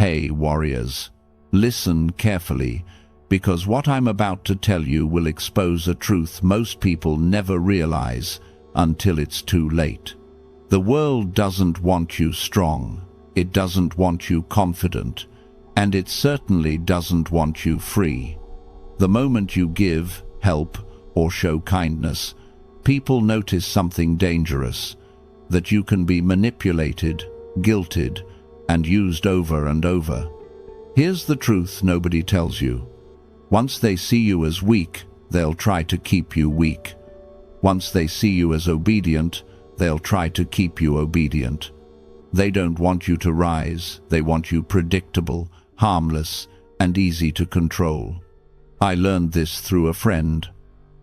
Hey, warriors, listen carefully, because what I'm about to tell you will expose a truth most people never realize until it's too late. The world doesn't want you strong, it doesn't want you confident, and it certainly doesn't want you free. The moment you give, help, or show kindness, people notice something dangerous, that you can be manipulated, guilted, and used over and over. Here's the truth nobody tells you. Once they see you as weak, they'll try to keep you weak. Once they see you as obedient, they'll try to keep you obedient. They don't want you to rise, they want you predictable, harmless, and easy to control. I learned this through a friend.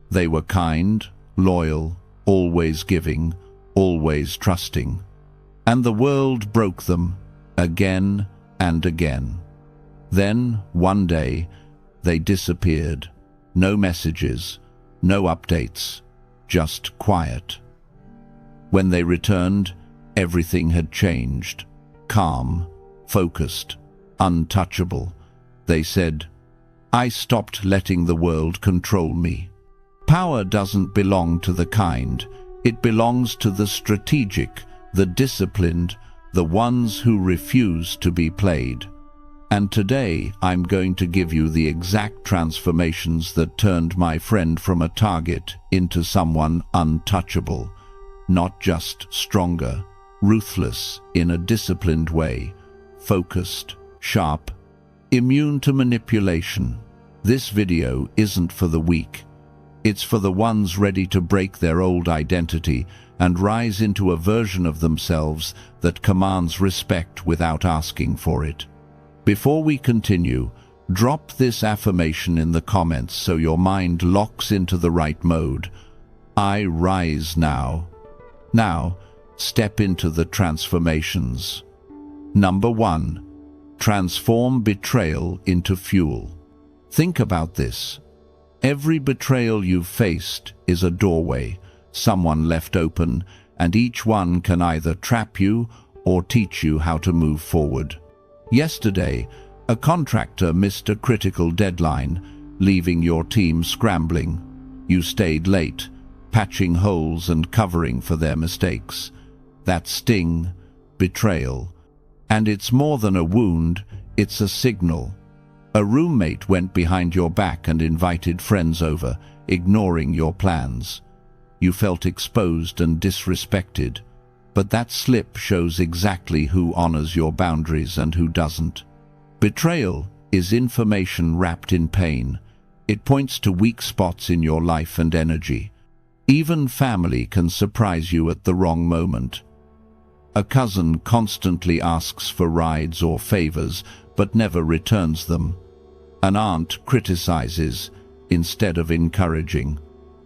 They were kind, loyal, always giving, always trusting. And the world broke them, again and again. Then, one day, they disappeared. No messages, no updates, just quiet. When they returned, everything had changed. Calm, focused, untouchable. They said, "I stopped letting the world control me." Power doesn't belong to the kind. It belongs to the strategic, the disciplined, the ones who refuse to be played. And today I'm going to give you the exact transformations that turned my friend from a target into someone untouchable. Not just stronger, ruthless in a disciplined way, focused, sharp, immune to manipulation. This video isn't for the weak. It's for the ones ready to break their old identity and rise into a version of themselves that commands respect without asking for it. Before we continue, drop this affirmation in the comments so your mind locks into the right mode. I rise now. Now, step into the transformations. Number 1. Transform betrayal into fuel. Think about this. Every betrayal you've faced is a doorway, someone left open, and each one can either trap you or teach you how to move forward. Yesterday, a contractor missed a critical deadline, leaving your team scrambling. You stayed late, patching holes and covering for their mistakes. That sting, betrayal. And it's more than a wound, it's a signal. A roommate went behind your back and invited friends over, ignoring your plans. You felt exposed and disrespected, but that slip shows exactly who honors your boundaries and who doesn't. Betrayal is information wrapped in pain. It points to weak spots in your life and energy. Even family can surprise you at the wrong moment. A cousin constantly asks for rides or favors, but never returns them. An aunt criticizes instead of encouraging.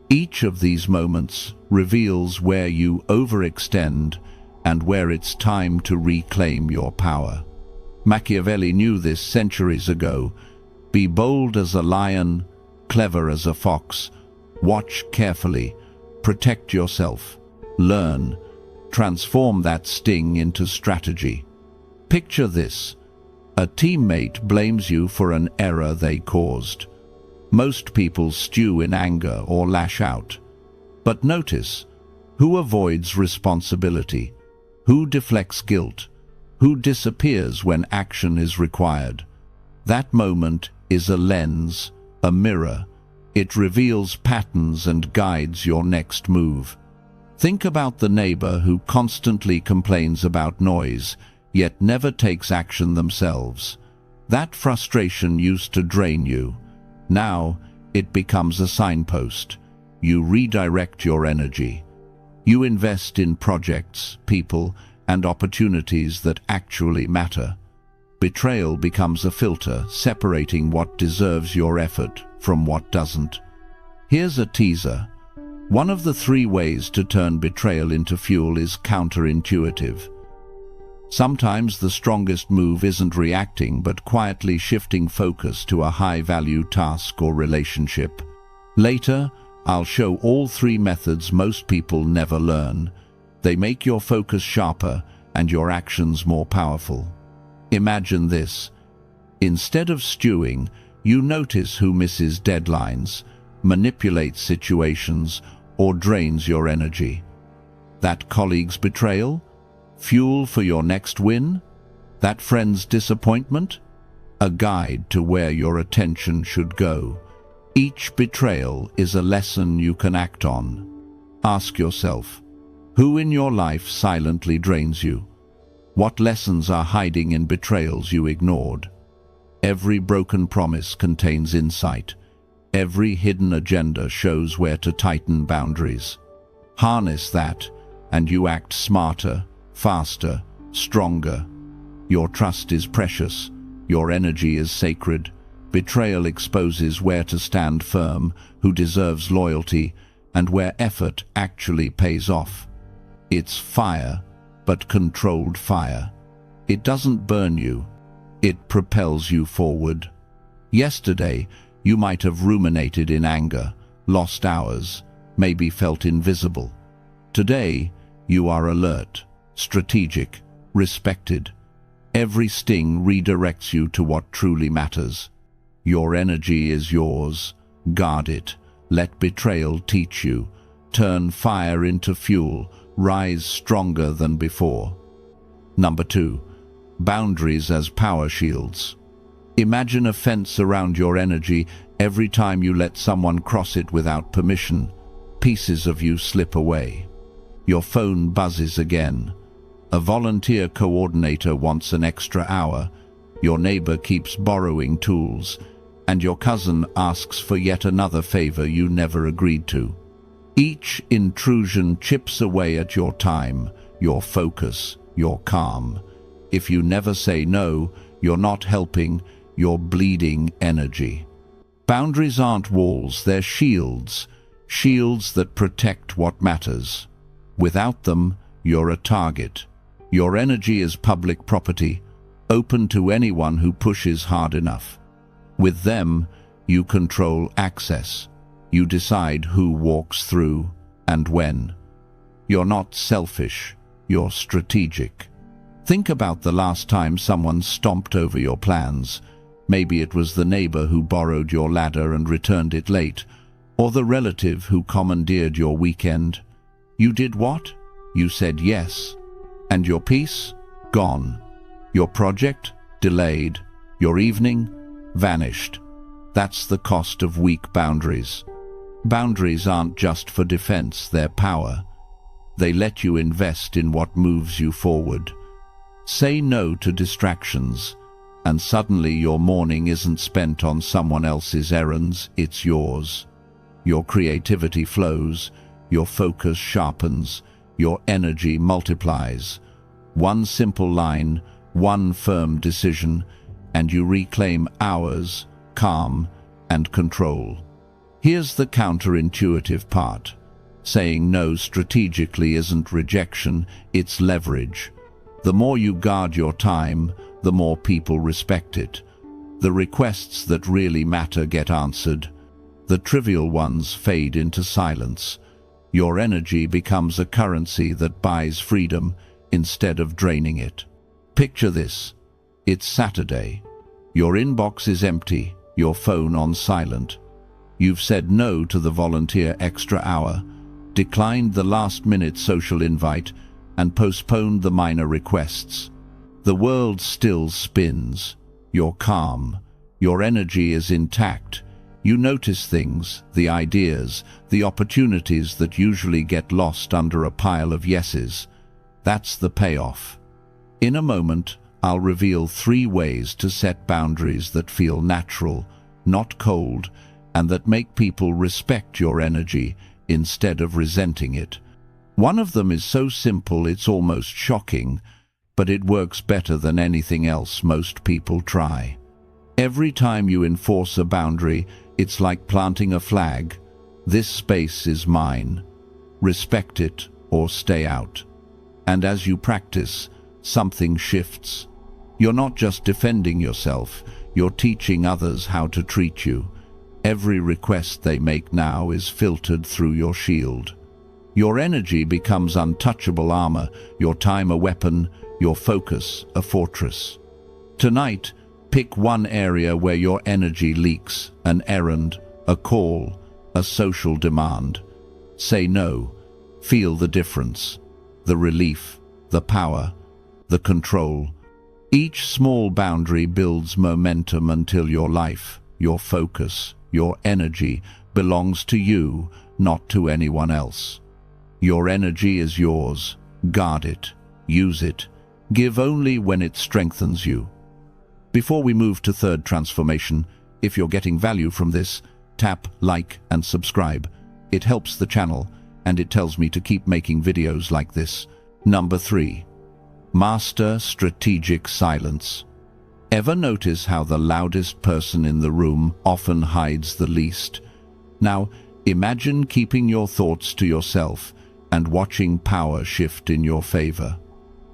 Each of these moments reveals where you overextend and where it's time to reclaim your power. Machiavelli knew this centuries ago. Be bold as a lion, clever as a fox. Watch carefully, protect yourself, learn, transform that sting into strategy. Picture this. A teammate blames you for an error they caused. Most people stew in anger or lash out. But notice, who avoids responsibility? Who deflects guilt? Who disappears when action is required? That moment is a lens, a mirror. It reveals patterns and guides your next move. Think about the neighbor who constantly complains about noise, yet never takes action themselves. That frustration used to drain you. Now, it becomes a signpost. You redirect your energy. You invest in projects, people, and opportunities that actually matter. Betrayal becomes a filter, separating what deserves your effort from what doesn't. Here's a teaser. One of the 3 ways to turn betrayal into fuel is counterintuitive. Sometimes the strongest move isn't reacting, but quietly shifting focus to a high-value task or relationship. Later, I'll show all 3 methods most people never learn. They make your focus sharper and your actions more powerful. Imagine this. Instead of stewing, you notice who misses deadlines, manipulates situations, or drains your energy. That colleague's betrayal? Fuel for your next win? That friend's disappointment? A guide to where your attention should go. Each betrayal is a lesson you can act on. Ask yourself, who in your life silently drains you? What lessons are hiding in betrayals you ignored? Every broken promise contains insight. Every hidden agenda shows where to tighten boundaries. Harness that, and you act smarter, faster, stronger. Your trust is precious. Your energy is sacred. Betrayal exposes where to stand firm, who deserves loyalty, and where effort actually pays off. It's fire, but controlled fire. It doesn't burn you. It propels you forward. Yesterday, you might have ruminated in anger, lost hours, maybe felt invisible. Today, you are alert, strategic, respected. Every sting redirects you to what truly matters. Your energy is yours. Guard it. Let betrayal teach you. Turn fire into fuel. Rise stronger than before. Number 2. Boundaries as power shields. Imagine a fence around your energy. Every time you let someone cross it without permission, pieces of you slip away. Your phone buzzes again. A volunteer coordinator wants an extra hour. Your neighbor keeps borrowing tools, and your cousin asks for yet another favor you never agreed to. Each intrusion chips away at your time, your focus, your calm. If you never say no, you're not helping, you're bleeding energy. Boundaries aren't walls, they're shields. Shields that protect what matters. Without them, you're a target. Your energy is public property, open to anyone who pushes hard enough. With them, you control access. You decide who walks through and when. You're not selfish, you're strategic. Think about the last time someone stomped over your plans. Maybe it was the neighbor who borrowed your ladder and returned it late, or the relative who commandeered your weekend. You did what? You said yes. And your peace? Gone. Your project? Delayed. Your evening? Vanished. That's the cost of weak boundaries. Boundaries aren't just for defense, they're power. They let you invest in what moves you forward. Say no to distractions, and suddenly your morning isn't spent on someone else's errands, it's yours. Your creativity flows, your focus sharpens, your energy multiplies. One simple line, one firm decision, and you reclaim hours, calm, and control. Here's the counterintuitive part. Saying no strategically isn't rejection, it's leverage. The more you guard your time, the more people respect it. The requests that really matter get answered. The trivial ones fade into silence. Your energy becomes a currency that buys freedom instead of draining it. Picture this. It's Saturday. Your inbox is empty, your phone on silent. You've said no to the volunteer extra hour, declined the last-minute social invite, and postponed the minor requests. The world still spins. You're calm. Your energy is intact. You notice things, the ideas, the opportunities that usually get lost under a pile of yeses. That's the payoff. In a moment, I'll reveal 3 ways to set boundaries that feel natural, not cold, and that make people respect your energy instead of resenting it. One of them is so simple it's almost shocking, but it works better than anything else most people try. Every time you enforce a boundary, it's like planting a flag. This space is mine. Respect it or stay out. And as you practice, something shifts. You're not just defending yourself, you're teaching others how to treat you. Every request they make now is filtered through your shield. Your energy becomes untouchable armor, your time a weapon, your focus a fortress. Tonight, pick one area where your energy leaks: an errand, a call, a social demand. Say no. Feel the difference, the relief, the power, the control. Each small boundary builds momentum until your life, your focus, your energy belongs to you, not to anyone else. Your energy is yours. Guard it. Use it. Give only when it strengthens you. Before we move to third transformation, if you're getting value from this, tap like and subscribe. It helps the channel, and it tells me to keep making videos like this. Number 3. Master strategic silence. Ever notice how the loudest person in the room often hides the least? Now, imagine keeping your thoughts to yourself and watching power shift in your favor.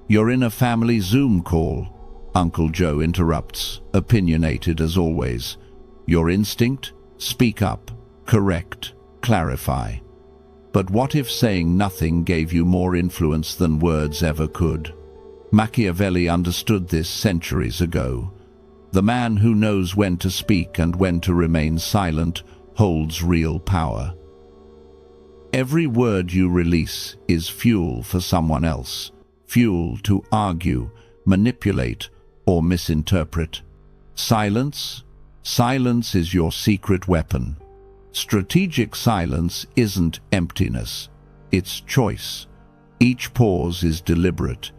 You're in a family Zoom call. Uncle Joe interrupts, opinionated as always. Your instinct? Speak up, correct, clarify. But what if saying nothing gave you more influence than words ever could? Machiavelli understood this centuries ago. The man who knows when to speak and when to remain silent holds real power. Every word you release is fuel for someone else, fuel to argue, manipulate, or misinterpret. Silence? Silence is your secret weapon. Strategic silence isn't emptiness, it's choice. Each pause is deliberate.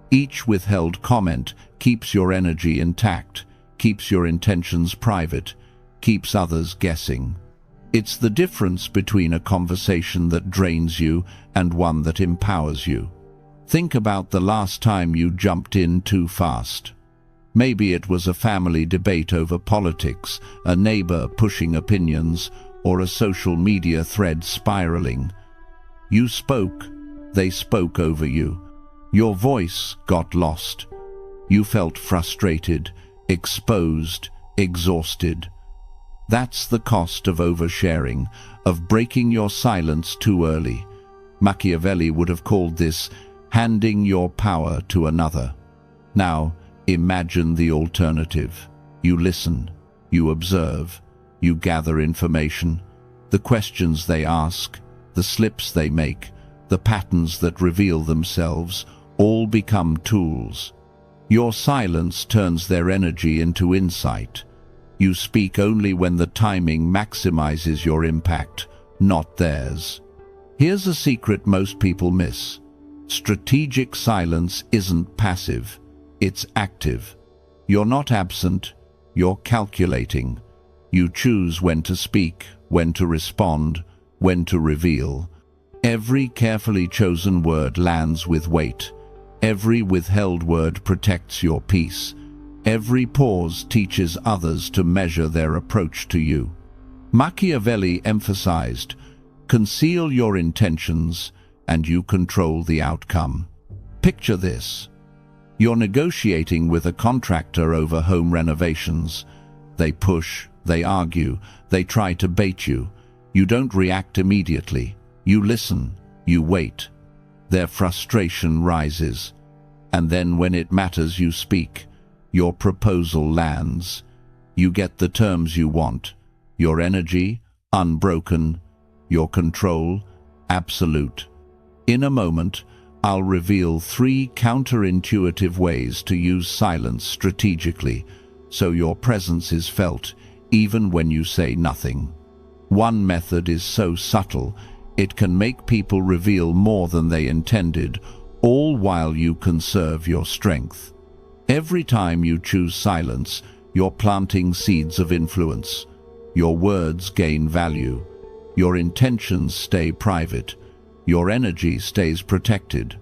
Each withheld comment keeps your energy intact, keeps your intentions private, keeps others guessing. It's the difference between a conversation that drains you and one that empowers you. Think about the last time you jumped in too fast. Maybe it was a family debate over politics, a neighbor pushing opinions, or a social media thread spiraling. You spoke, they spoke over you. Your voice got lost. You felt frustrated, exposed, exhausted. That's the cost of oversharing, of breaking your silence too early. Machiavelli would have called this handing your power to another. Now, imagine the alternative. You listen, you observe, you gather information. The questions they ask, the slips they make, the patterns that reveal themselves, all become tools. Your silence turns their energy into insight. You speak only when the timing maximizes your impact, not theirs. Here's a secret most people miss. Strategic silence isn't passive, it's active. You're not absent, you're calculating. You choose when to speak, when to respond, when to reveal. Every carefully chosen word lands with weight. Every withheld word protects your peace. Every pause teaches others to measure their approach to you. Machiavelli emphasized, conceal your intentions and you control the outcome. Picture this. You're negotiating with a contractor over home renovations. They push, they argue, they try to bait you. You don't react immediately. You listen, you wait. Their frustration rises. And then when it matters, you speak. Your proposal lands. You get the terms you want. Your energy, unbroken. Your control, absolute. In a moment, I'll reveal 3 counterintuitive ways to use silence strategically, so your presence is felt even when you say nothing. One method is so subtle, it can make people reveal more than they intended, all while you conserve your strength. Every time you choose silence, you're planting seeds of influence. Your words gain value. Your intentions stay private. Your energy stays protected.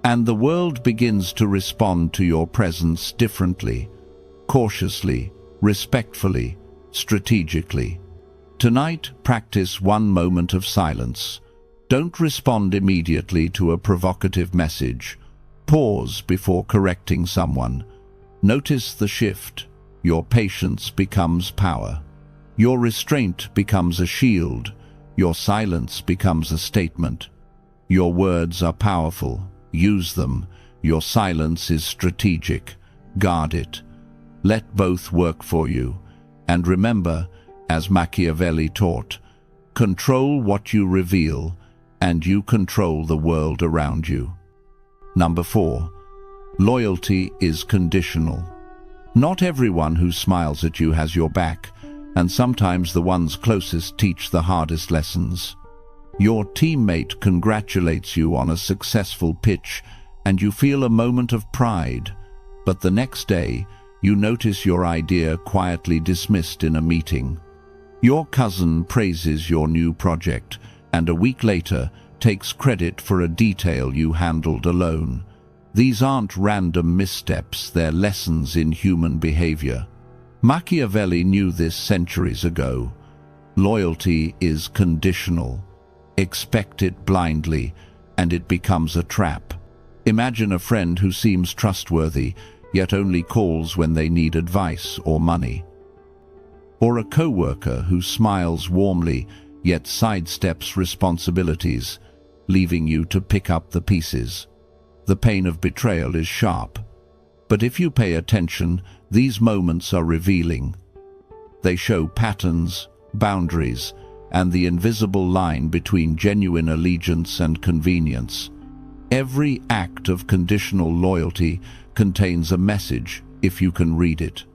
And the world begins to respond to your presence differently, cautiously, respectfully, strategically. Tonight, practice one moment of silence. Don't respond immediately to a provocative message. Pause before correcting someone. Notice the shift. Your patience becomes power. Your restraint becomes a shield. Your silence becomes a statement. Your words are powerful. Use them. Your silence is strategic. Guard it. Let both work for you. And remember, as Machiavelli taught, control what you reveal, and you control the world around you. Number 4. Loyalty is conditional. Not everyone who smiles at you has your back, and sometimes the ones closest teach the hardest lessons. Your teammate congratulates you on a successful pitch, and you feel a moment of pride, but the next day, you notice your idea quietly dismissed in a meeting. Your cousin praises your new project, and a week later takes credit for a detail you handled alone. These aren't random missteps, they're lessons in human behavior. Machiavelli knew this centuries ago. Loyalty is conditional. Expect it blindly, and it becomes a trap. Imagine a friend who seems trustworthy, yet only calls when they need advice or money. Or a coworker who smiles warmly, yet sidesteps responsibilities, leaving you to pick up the pieces. The pain of betrayal is sharp. But if you pay attention, these moments are revealing. They show patterns, boundaries, and the invisible line between genuine allegiance and convenience. Every act of conditional loyalty contains a message if you can read it.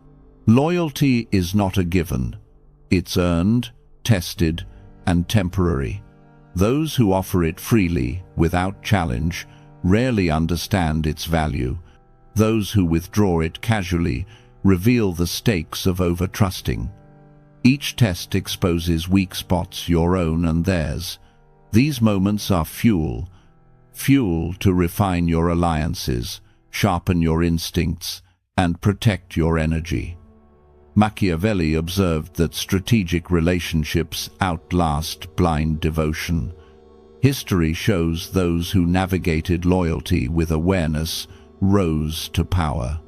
Loyalty is not a given. It's earned, tested, and temporary. Those who offer it freely, without challenge, rarely understand its value. Those who withdraw it casually reveal the stakes of over-trusting. Each test exposes weak spots, your own and theirs. These moments are fuel to refine your alliances, sharpen your instincts, and protect your energy. Machiavelli observed that strategic relationships outlast blind devotion. History shows those who navigated loyalty with awareness rose to power.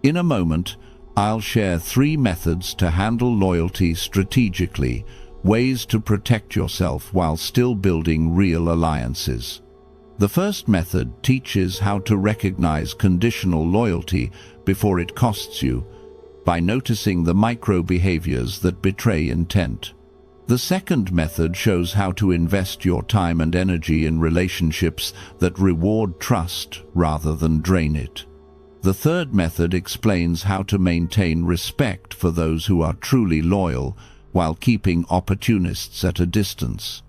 In a moment, I'll share 3 methods to handle loyalty strategically, ways to protect yourself while still building real alliances. The first method teaches how to recognize conditional loyalty before it costs you, by noticing the micro behaviors that betray intent. The second method shows how to invest your time and energy in relationships that reward trust rather than drain it. The third method explains how to maintain respect for those who are truly loyal while keeping opportunists at a distance.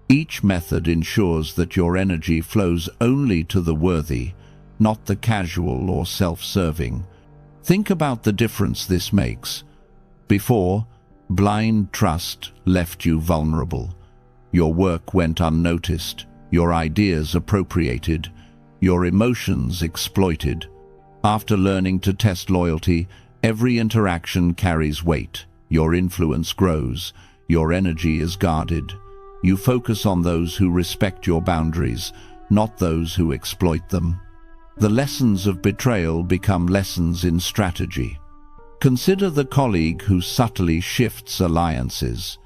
Each method ensures that your energy flows only to the worthy, not the casual or self-serving. Think about the difference this makes. Before, blind trust left you vulnerable. Your work went unnoticed, your ideas appropriated, your emotions exploited. After learning to test loyalty, every interaction carries weight. Your influence grows, your energy is guarded. You focus on those who respect your boundaries, not those who exploit them. The lessons of betrayal become lessons in strategy. Consider the colleague who subtly shifts alliances.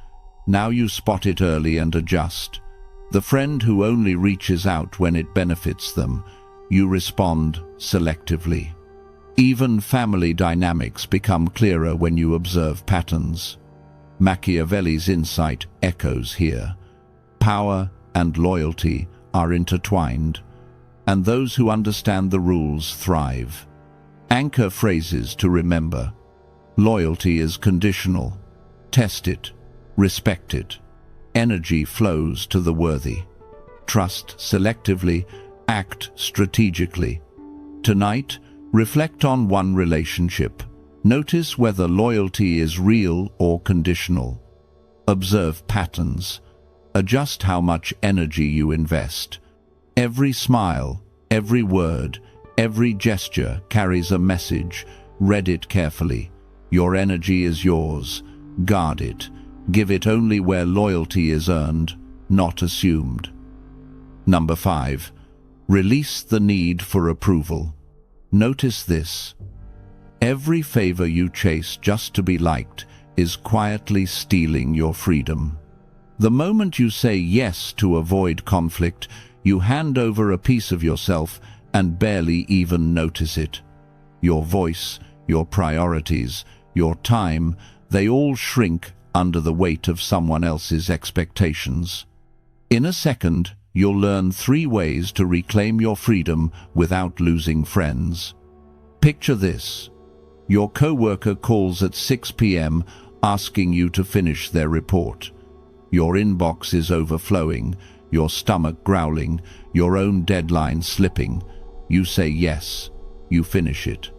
Now you spot it early and adjust. The friend who only reaches out when it benefits them. You respond selectively. Even family dynamics become clearer when you observe patterns. Machiavelli's insight echoes here. Power and loyalty are intertwined, and those who understand the rules thrive. Anchor phrases to remember. Loyalty is conditional. Test it. Respect it. Energy flows to the worthy. Trust selectively. Act strategically. Tonight, reflect on one relationship. Notice whether loyalty is real or conditional. Observe patterns. Adjust how much energy you invest. Every smile, every word, every gesture carries a message. Read it carefully. Your energy is yours. Guard it. Give it only where loyalty is earned, not assumed. Number 5. Release the need for approval. Notice this. Every favor you chase just to be liked is quietly stealing your freedom. The moment you say yes to avoid conflict, you hand over a piece of yourself and barely even notice it. Your voice, your priorities, your time, they all shrink under the weight of someone else's expectations. In a second, you'll learn 3 ways to reclaim your freedom without losing friends. Picture this. Your coworker calls at 6 p.m. asking you to finish their report. Your inbox is overflowing, your stomach growling, your own deadline slipping. You say yes. You finish it.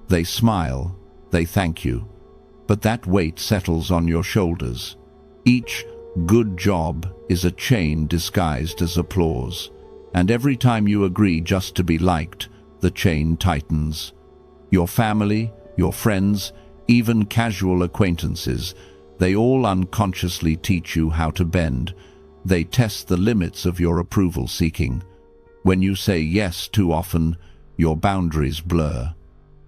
They smile. They thank you. But that weight settles on your shoulders. Each good job is a chain disguised as applause. And every time you agree just to be liked, the chain tightens. Your family, your friends, even casual acquaintances, they all unconsciously teach you how to bend. They test the limits of your approval seeking. When you say yes too often, your boundaries blur.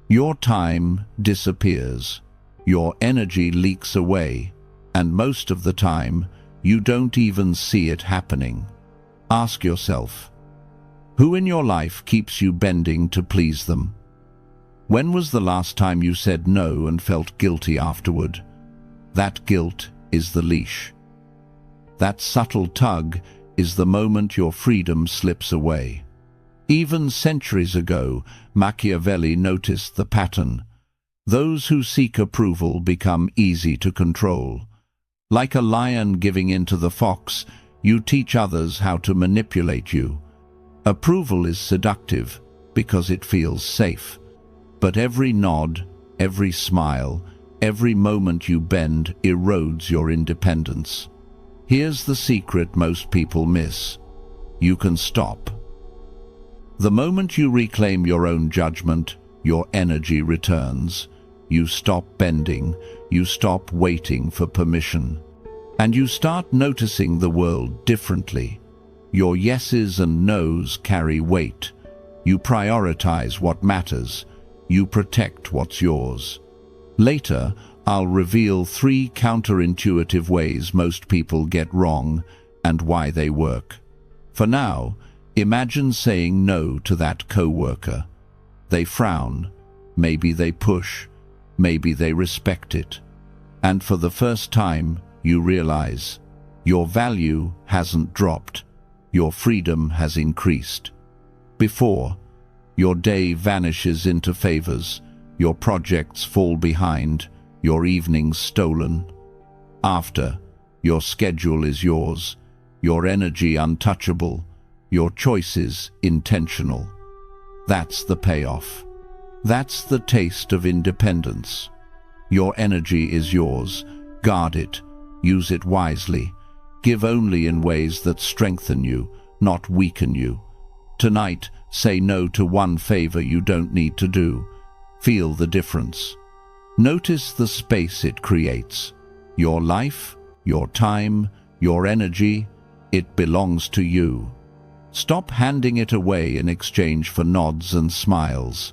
Your time disappears. Your energy leaks away. And most of the time, you don't even see it happening. Ask yourself, who in your life keeps you bending to please them? When was the last time you said no and felt guilty afterward? That guilt is the leash. That subtle tug is the moment your freedom slips away. Even centuries ago, Machiavelli noticed the pattern. Those who seek approval become easy to control. Like a lion giving in to the fox, you teach others how to manipulate you. Approval is seductive because it feels safe. But every nod, every smile, every moment you bend erodes your independence. Here's the secret most people miss. You can stop. The moment you reclaim your own judgment, your energy returns. You stop bending, you stop waiting for permission. And you start noticing the world differently. Your yeses and nos carry weight. You prioritize what matters. You protect what's yours. Later, I'll reveal 3 counterintuitive ways most people get wrong and why they work. For now, imagine saying no to that coworker. They frown. Maybe they push. Maybe they respect it. And for the first time, you realize your value hasn't dropped. Your freedom has increased. Before, your day vanishes into favors, your projects fall behind, your evenings stolen. After, your schedule is yours, your energy untouchable, your choices intentional. That's the payoff. That's the taste of independence. Your energy is yours. Guard it. Use it wisely. Give only in ways that strengthen you, not weaken you. Tonight, say no to one favor you don't need to do. Feel the difference. Notice the space it creates. Your life, your time, your energy, it belongs to you. Stop handing it away in exchange for nods and smiles.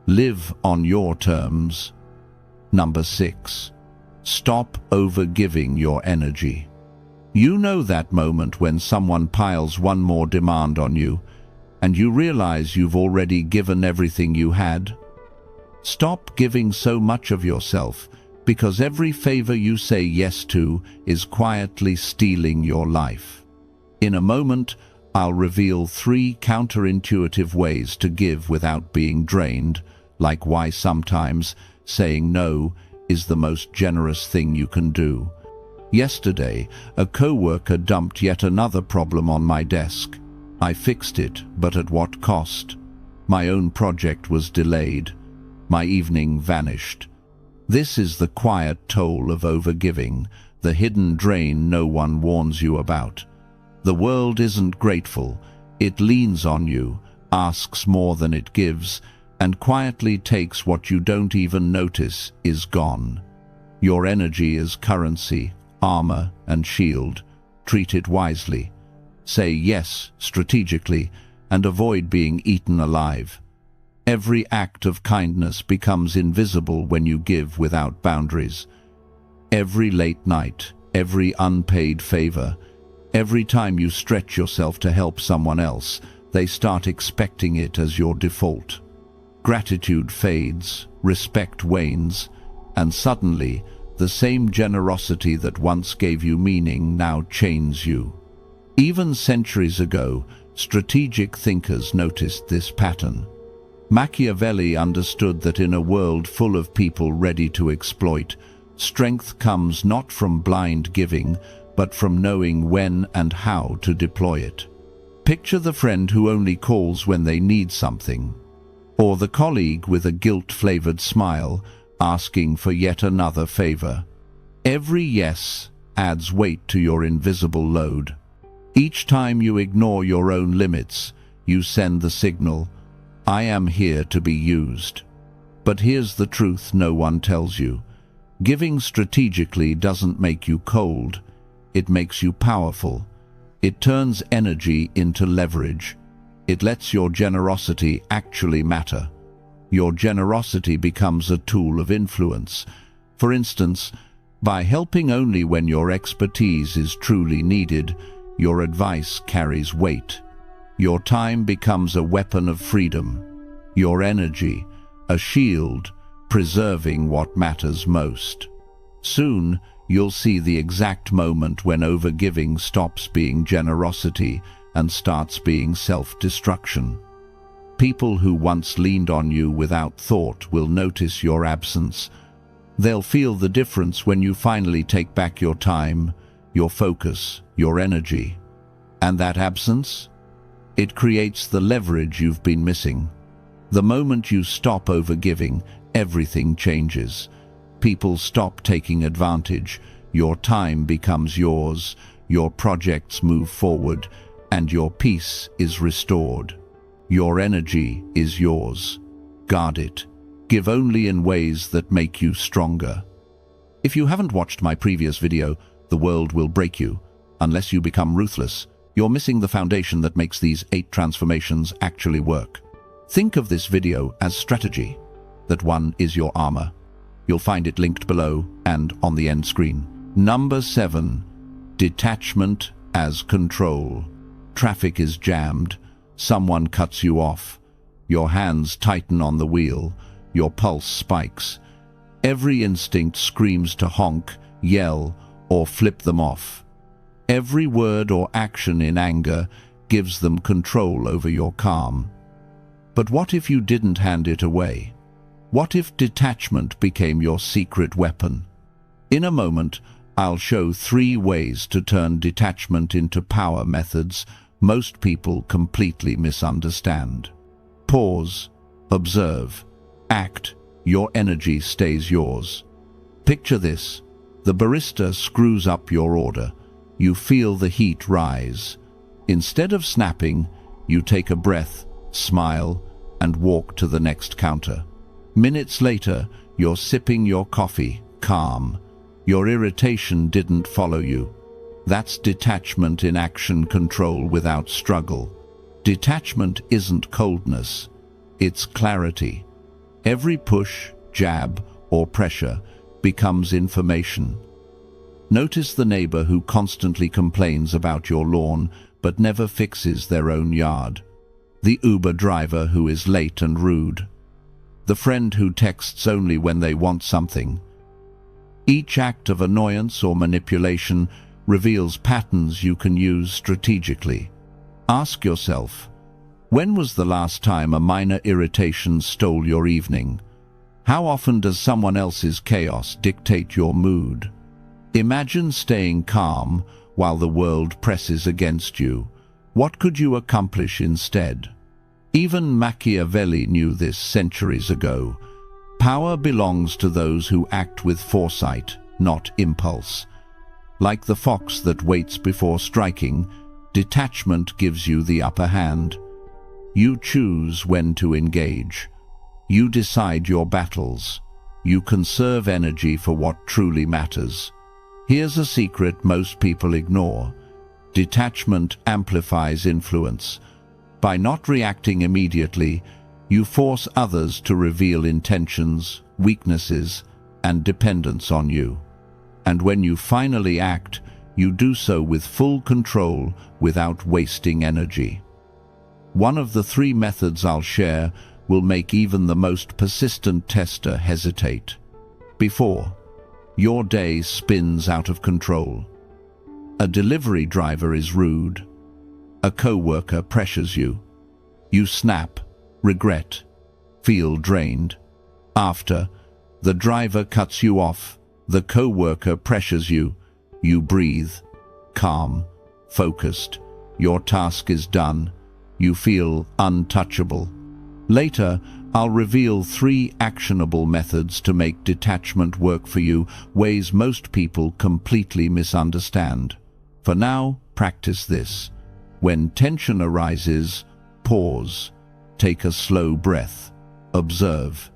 Live on your terms. Number 6. Stop overgiving your energy. You know that moment when someone piles one more demand on you, and you realize you've already given everything you had? Stop giving so much of yourself, because every favor you say yes to is quietly stealing your life. In a moment, I'll reveal 3 counterintuitive ways to give without being drained, like why sometimes saying no is the most generous thing you can do. Yesterday, a coworker dumped yet another problem on my desk. I fixed it, but at what cost? My own project was delayed. My evening vanished. This is the quiet toll of overgiving, the hidden drain no one warns you about. The world isn't grateful. It leans on you, asks more than it gives, and quietly takes what you don't even notice is gone. Your energy is currency, armor, and shield. Treat it wisely. Say yes strategically and avoid being eaten alive. Every act of kindness becomes invisible when you give without boundaries. Every late night, every unpaid favor, every time you stretch yourself to help someone else, they start expecting it as your default. Gratitude fades, respect wanes, and suddenly, the same generosity that once gave you meaning now chains you. Even centuries ago, strategic thinkers noticed this pattern. Machiavelli understood that in a world full of people ready to exploit, strength comes not from blind giving, but from knowing when and how to deploy it. Picture the friend who only calls when they need something, or the colleague with a guilt-flavored smile asking for yet another favor. Every yes adds weight to your invisible load. Each time you ignore your own limits, you send the signal, "I am here to be used." But here's the truth no one tells you. Giving strategically doesn't make you cold, it makes you powerful. It turns energy into leverage. It lets your generosity actually matter. Your generosity becomes a tool of influence. For instance, by helping only when your expertise is truly needed, your advice carries weight. Your time becomes a weapon of freedom. Your energy, a shield, preserving what matters most. Soon, you'll see the exact moment when overgiving stops being generosity and starts being self-destruction. People who once leaned on you without thought will notice your absence. They'll feel the difference when you finally take back your time, your focus, your energy. And that absence? It creates the leverage you've been missing. The moment you stop overgiving, everything changes. People stop taking advantage, your time becomes yours, your projects move forward, and your peace is restored. Your energy is yours. Guard it. Give only in ways that make you stronger. If you haven't watched my previous video, The World Will Break You, Unless You Become Ruthless, you're missing the foundation that makes these 8 transformations actually work. Think of this video as strategy. That one is your armor. You'll find it linked below and on the end screen. Number 7. Detachment as control. Traffic is jammed. Someone cuts you off. Your hands tighten on the wheel. Your pulse spikes. Every instinct screams to honk, yell, or flip them off. Every word or action in anger gives them control over your calm. But what if you didn't hand it away? What if detachment became your secret weapon? In a moment, I'll show 3 ways to turn detachment into power methods most people completely misunderstand. Pause, observe, act, your energy stays yours. Picture this. The barista screws up your order. You feel the heat rise. Instead of snapping, you take a breath, smile, and walk to the next counter. Minutes later, you're sipping your coffee, calm. Your irritation didn't follow you. That's detachment in action, control without struggle. Detachment isn't coldness, it's clarity. Every push, jab, or pressure becomes information. Notice the neighbor who constantly complains about your lawn but never fixes their own yard. The Uber driver who is late and rude. The friend who texts only when they want something. Each act of annoyance or manipulation reveals patterns you can use strategically. Ask yourself, when was the last time a minor irritation stole your evening? How often does someone else's chaos dictate your mood? Imagine staying calm while the world presses against you. What could you accomplish instead? Even Machiavelli knew this centuries ago. Power belongs to those who act with foresight, not impulse. Like the fox that waits before striking, detachment gives you the upper hand. You choose when to engage. You decide your battles. You conserve energy for what truly matters. Here's a secret most people ignore. Detachment amplifies influence. By not reacting immediately, you force others to reveal intentions, weaknesses, and dependence on you. And when you finally act, you do so with full control without wasting energy. One of the 3 methods I'll share will make even the most persistent tester hesitate. Before, your day spins out of control. A delivery driver is rude. A co-worker pressures you. You snap, regret, feel drained. After, the driver cuts you off, the co-worker pressures you. You breathe, calm, focused. Your task is done. You feel untouchable. Later, I'll reveal 3 actionable methods to make detachment work for you, ways most people completely misunderstand. For now, practice this. When tension arises, pause. Take a slow breath. Observe.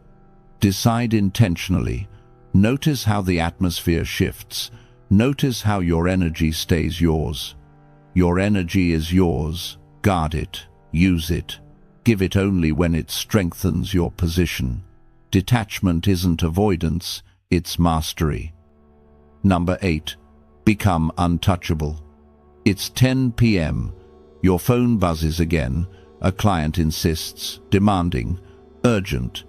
Decide intentionally. Notice how the atmosphere shifts. Notice how your energy stays yours. Your energy is yours. Guard it. Use it. Give it only when it strengthens your position. Detachment isn't avoidance, it's mastery. Number 8. Become untouchable. It's 10 p.m. Your phone buzzes again. A client insists, demanding, urgent.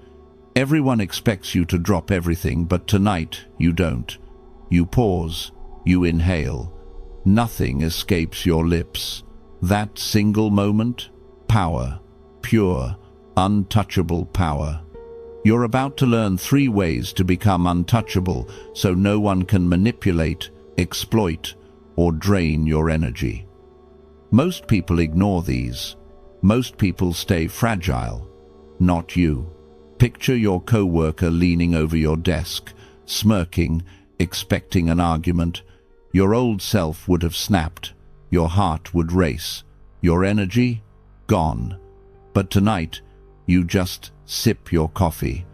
Everyone expects you to drop everything, but tonight you don't. You pause. You inhale. Nothing escapes your lips. That single moment, power. Pure, untouchable power. You're about to learn 3 ways to become untouchable so no one can manipulate, exploit, or drain your energy. Most people ignore these. Most people stay fragile. Not you. Picture your co-worker leaning over your desk, smirking, expecting an argument. Your old self would have snapped. Your heart would race. Your energy? Gone. But tonight, you just sip your coffee.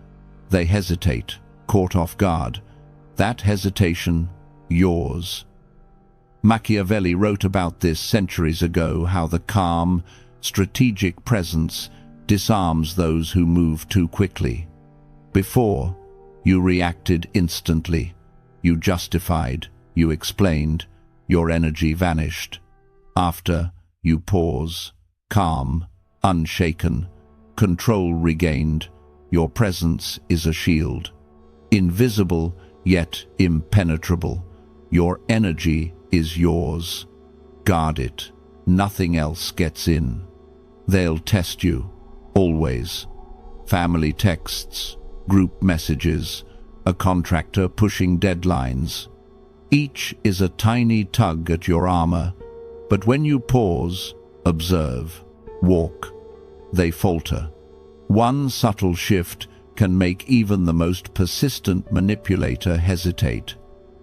They hesitate, caught off guard. That hesitation, yours. Machiavelli wrote about this centuries ago, how the calm, strategic presence disarms those who move too quickly. Before, you reacted instantly. You justified, you explained, your energy vanished. After, you pause, calm, unshaken, control regained. Your presence is a shield. Invisible, yet impenetrable. Your energy is yours. Guard it. Nothing else gets in. They'll test you. Always. Family texts, group messages, a contractor pushing deadlines. Each is a tiny tug at your armor. But when you pause, observe, walk, they falter. One subtle shift can make even the most persistent manipulator hesitate.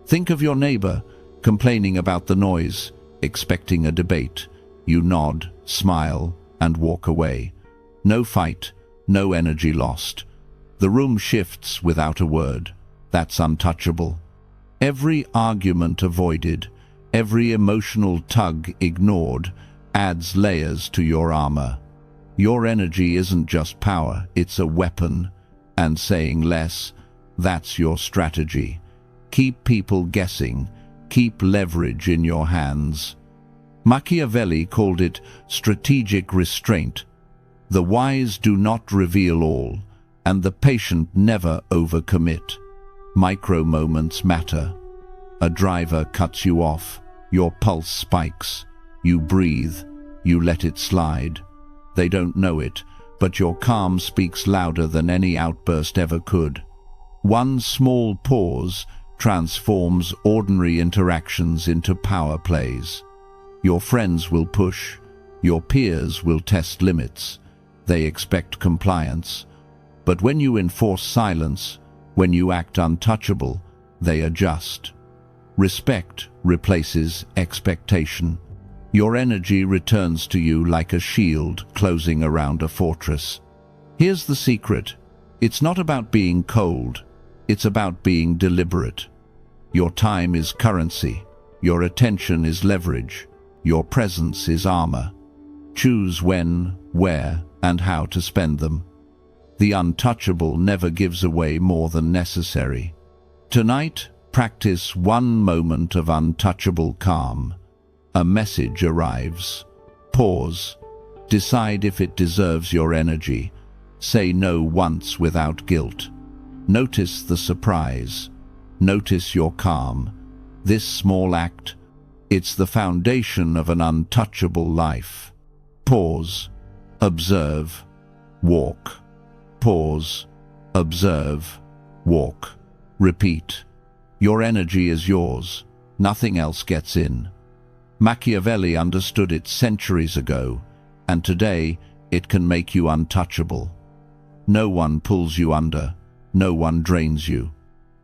Think of your neighbor, complaining about the noise, expecting a debate. You nod, smile, and walk away. No fight, no energy lost. The room shifts without a word. That's untouchable. Every argument avoided, every emotional tug ignored, adds layers to your armor. Your energy isn't just power, it's a weapon. And saying less, that's your strategy. Keep people guessing, keep leverage in your hands. Machiavelli called it strategic restraint. The wise do not reveal all, and the patient never overcommit. Micro moments matter. A driver cuts you off, your pulse spikes. You breathe, you let it slide. They don't know it, but your calm speaks louder than any outburst ever could. One small pause transforms ordinary interactions into power plays. Your friends will push, your peers will test limits. They expect compliance. But when you enforce silence, when you act untouchable, they adjust. Respect replaces expectation. Your energy returns to you like a shield closing around a fortress. Here's the secret. It's not about being cold. It's about being deliberate. Your time is currency. Your attention is leverage. Your presence is armor. Choose when, where, and how to spend them. The untouchable never gives away more than necessary. Tonight, practice one moment of untouchable calm. A message arrives. Pause. Decide if it deserves your energy. Say no once without guilt. Notice the surprise. Notice your calm. This small act, it's the foundation of an untouchable life. Pause. Observe. Walk. Pause. Observe. Walk. Repeat. Your energy is yours. Nothing else gets in. Machiavelli understood it centuries ago, and today it can make you untouchable. No one pulls you under. No one drains you.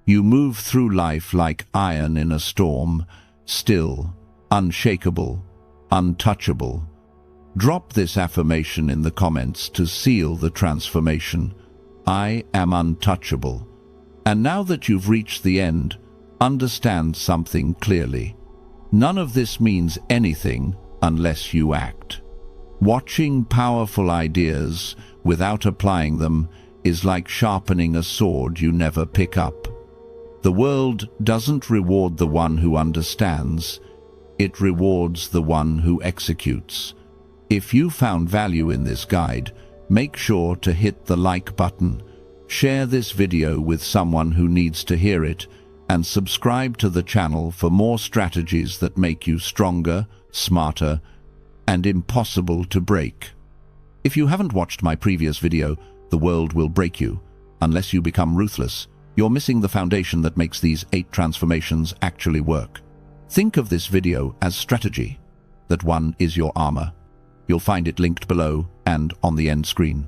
You move through life like iron in a storm, still, unshakable, untouchable. Drop this affirmation in the comments to seal the transformation. I am untouchable. And now that you've reached the end, understand something clearly. None of this means anything unless you act. Watching powerful ideas without applying them is like sharpening a sword you never pick up. The world doesn't reward the one who understands, it rewards the one who executes. If you found value in this guide, make sure to hit the like button, share this video with someone who needs to hear it, and subscribe to the channel for more strategies that make you stronger, smarter, and impossible to break. If you haven't watched my previous video, The World Will Break You, Unless You Become Ruthless, you're missing the foundation that makes these 8 transformations actually work. Think of this video as strategy. That one is your armor. You'll find it linked below and on the end screen.